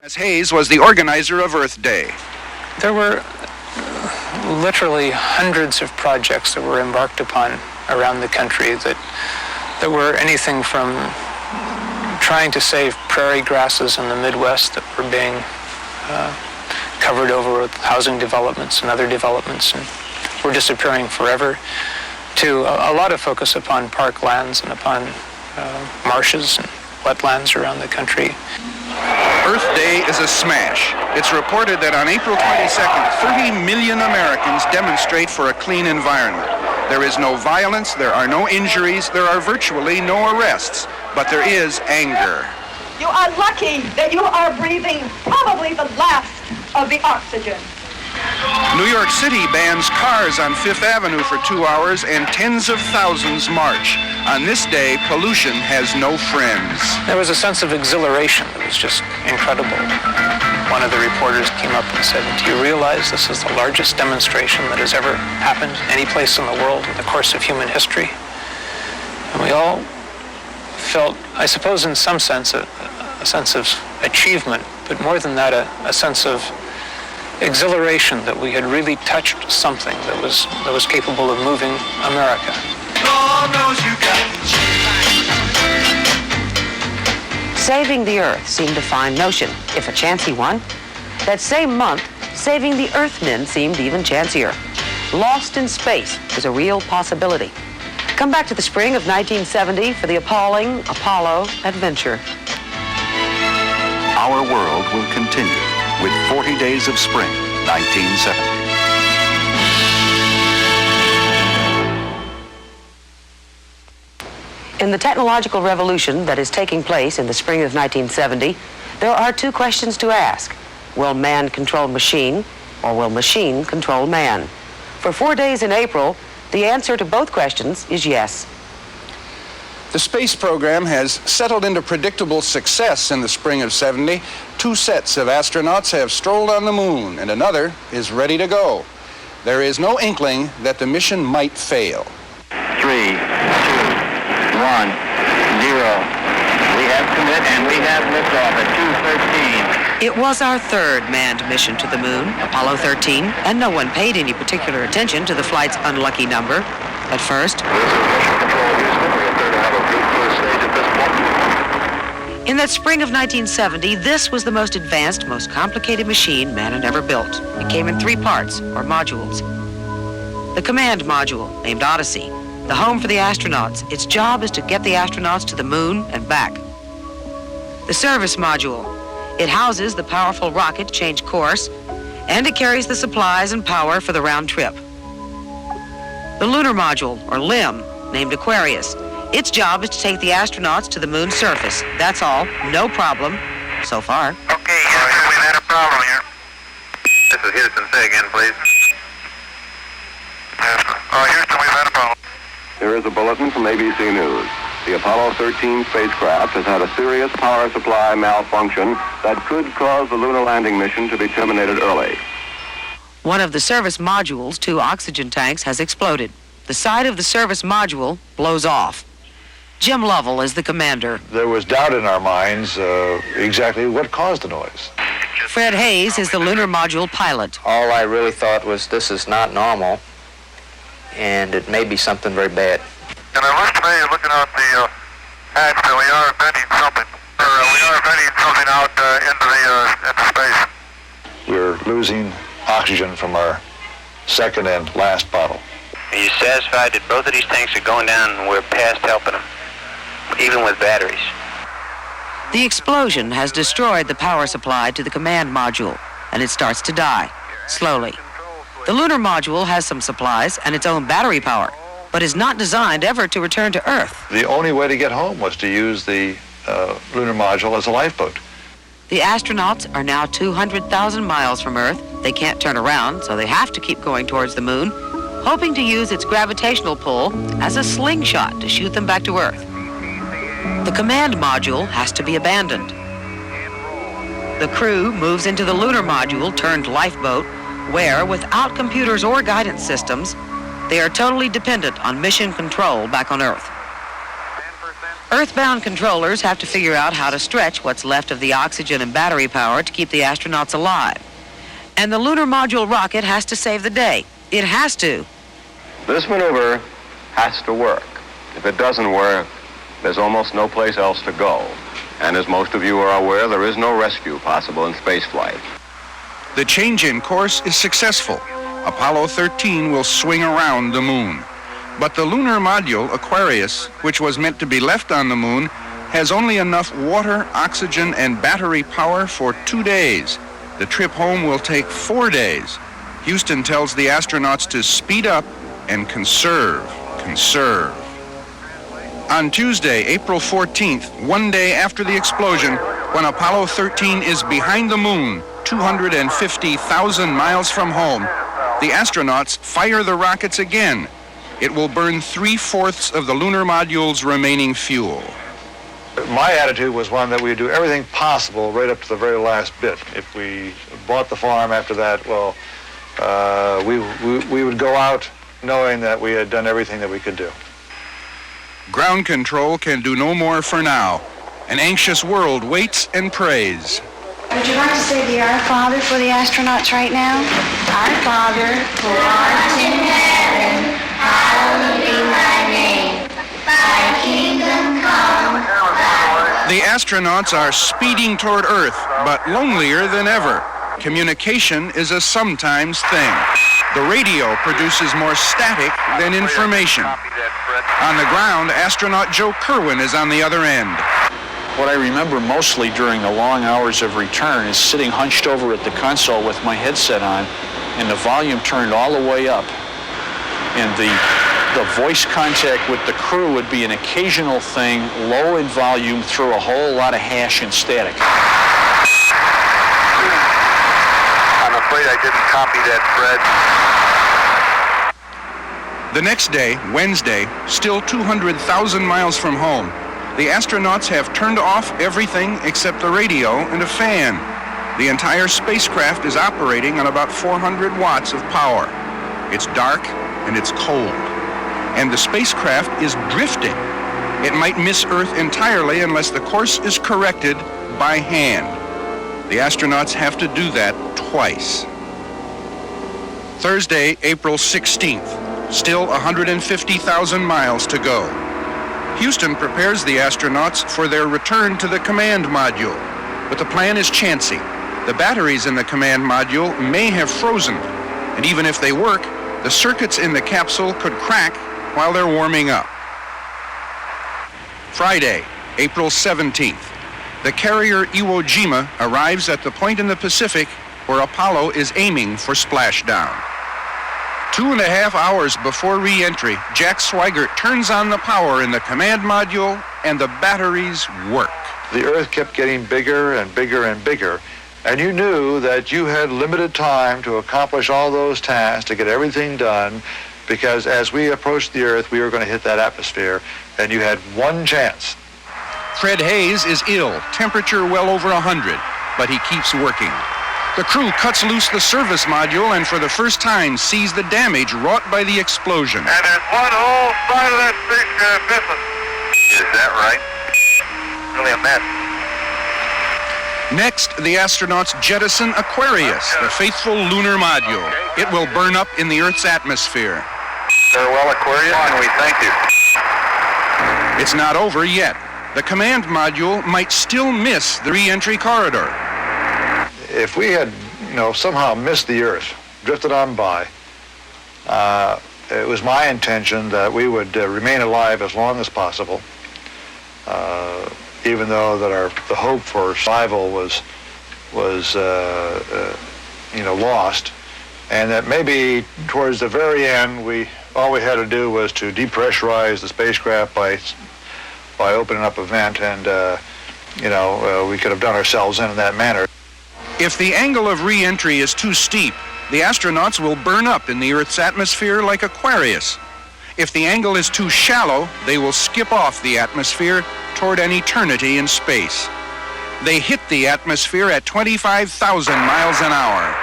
As Hayes was the organizer of Earth Day. There were literally hundreds of projects that were embarked upon around the country that were anything from trying to save prairie grasses in the Midwest that were being covered over with housing developments and other developments and were disappearing forever, to a lot of focus upon parklands and upon marshes and wetlands around the country. Earth Day is a smash. It's reported that on April 22nd, 30 million Americans demonstrate for a clean environment. There is no violence, there are no injuries, there are virtually no arrests, but there is anger. You are lucky that you are breathing probably the last of the oxygen. New York City bans cars on Fifth Avenue for 2 hours and tens of thousands march. On this day, pollution has no friends. There was a sense of exhilaration that was just incredible. One of the reporters came up and said, "Do you realize this is the largest demonstration that has ever happened any place in the world in the course of human history?" And we all felt, I suppose in some sense, a sense of achievement, but more than that, a sense of exhilaration that we had really touched something that was capable of moving America. Saving the Earth seemed a fine notion, if a chancy one. That same month, saving the Earthmen seemed even chancier. Lost in space was a real possibility. Come back to the spring of 1970 for the appalling Apollo adventure. Our world will continue with 40 Days of Spring, 1970. In the technological revolution that is taking place in the spring of 1970, there are two questions to ask. Will man control machine, or will machine control man? For 4 days in April, the answer to both questions is yes. The space program has settled into predictable success in the spring of 70. 2 sets of astronauts have strolled on the moon, and another is ready to go. There is no inkling that the mission might fail. 3, 2, 1, 0. We have commit and we have liftoff at 2:13. It was our third manned mission to the moon, Apollo 13, and no one paid any particular attention to the flight's unlucky number. At first, This is Mission Control, Houston. We appear to have a good first stage at this point. in that spring of 1970, this was the most advanced, most complicated machine man had ever built. It came in 3 parts, or modules. The command module, named Odyssey, the home for the astronauts. Its job is to get the astronauts to the moon and back. The service module. It houses the powerful rocket to change course, and it carries the supplies and power for the round trip. The lunar module, or LIM, named Aquarius. Its job is to take the astronauts to the moon's surface. That's all. No problem. So far. Okay, Houston, we've had a problem here. This is Houston. Say again, please. Houston. Houston, we've had a problem. Here is a bulletin from ABC News. The Apollo 13 spacecraft has had a serious power supply malfunction that could cause the lunar landing mission to be terminated early. One of the service module's 2 oxygen tanks has exploded. The side of the service module blows off. Jim Lovell is the commander. There was doubt in our minds exactly what caused the noise. Fred Hayes is the lunar module pilot. All I really thought was, this is not normal, and it may be something very bad. And it looks to me, looking out the hatch, that we are venting something. We are venting something out into space. We're losing oxygen from our second and last bottle. Are you satisfied that both of these tanks are going down and we're past helping them, even with batteries? The explosion has destroyed the power supply to the command module, and it starts to die, slowly. The lunar module has some supplies and its own battery power, but is not designed ever to return to Earth. The only way to get home was to use the lunar module as a lifeboat. The astronauts are now 200,000 miles from Earth. They can't turn around, so they have to keep going towards the moon, hoping to use its gravitational pull as a slingshot to shoot them back to Earth. The command module has to be abandoned. The crew moves into the lunar module turned lifeboat, where, without computers or guidance systems, they are totally dependent on mission control back on Earth. Earthbound controllers have to figure out how to stretch what's left of the oxygen and battery power to keep the astronauts alive. And the lunar module rocket has to save the day. It has to. This maneuver has to work. If it doesn't work, there's almost no place else to go. And as most of you are aware, there is no rescue possible in spaceflight. The change in course is successful. Apollo 13 will swing around the moon. But the lunar module, Aquarius, which was meant to be left on the moon, has only enough water, oxygen, and battery power for 2 days. The trip home will take 4 days. Houston tells the astronauts to speed up and conserve. On Tuesday, April 14th, 1 day after the explosion, when Apollo 13 is behind the moon, 250,000 miles from home, the astronauts fire the rockets again. It will burn 3/4 of the lunar module's remaining fuel. My attitude was one that we would do everything possible right up to the very last bit. If we bought the farm after that, well, we would go out knowing that we had done everything that we could do. Ground control can do no more for now. An anxious world waits and prays. Would you like to say the Our Father for the astronauts right now? Our Father, who art in heaven, hallowed be thy name. Thy kingdom come. The astronauts are speeding toward Earth, but lonelier than ever. Communication is a sometimes thing. The radio produces more static than information. On the ground, astronaut Joe Kerwin is on the other end. What I remember mostly during the long hours of return is sitting hunched over at the console with my headset on and the volume turned all the way up. And the voice contact with the crew would be an occasional thing, low in volume through a whole lot of hash and static. I'm afraid I didn't copy that, Fred. The next day, Wednesday, still 200,000 miles from home, the astronauts have turned off everything except the radio and a fan. The entire spacecraft is operating on about 400 watts of power. It's dark and it's cold. And the spacecraft is drifting. It might miss Earth entirely unless the course is corrected by hand. The astronauts have to do that twice. Thursday, April 16th. Still 150,000 miles to go. Houston prepares the astronauts for their return to the command module, but the plan is chancy. The batteries in the command module may have frozen, and even if they work, the circuits in the capsule could crack while they're warming up. Friday, April 17th. The carrier Iwo Jima arrives at the point in the Pacific where Apollo is aiming for splashdown. 2.5 hours before re-entry, Jack Swigert turns on the power in the command module and the batteries work. The Earth kept getting bigger and bigger and bigger, and you knew that you had limited time to accomplish all those tasks, to get everything done, because as we approached the Earth, we were going to hit that atmosphere, and you had one chance. Fred Hayes is ill, temperature well over 100, but he keeps working. The crew cuts loose the service module and for the first time sees the damage wrought by the explosion. And there's one whole side of that spacecraft missing. Is that right? Really a mess. Next, the astronauts jettison Aquarius, the faithful lunar module. It will burn up in the Earth's atmosphere. Farewell, Aquarius, and we thank you. It's not over yet. The command module might still miss the re-entry corridor. If we had, somehow missed the Earth, drifted on by, it was my intention that we would remain alive as long as possible, even though that the hope for survival was lost, and that maybe towards the very end, all we had to do was to depressurize the spacecraft by opening up a vent, and we could have done ourselves in that manner. If the angle of re-entry is too steep, the astronauts will burn up in the Earth's atmosphere like Aquarius. If the angle is too shallow, they will skip off the atmosphere toward an eternity in space. They hit the atmosphere at 25,000 miles an hour.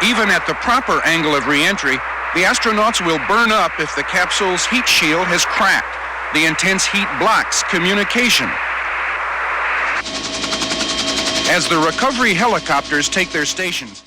Even at the proper angle of re-entry, the astronauts will burn up if the capsule's heat shield has cracked. The intense heat blocks communication. As the recovery helicopters take their stations,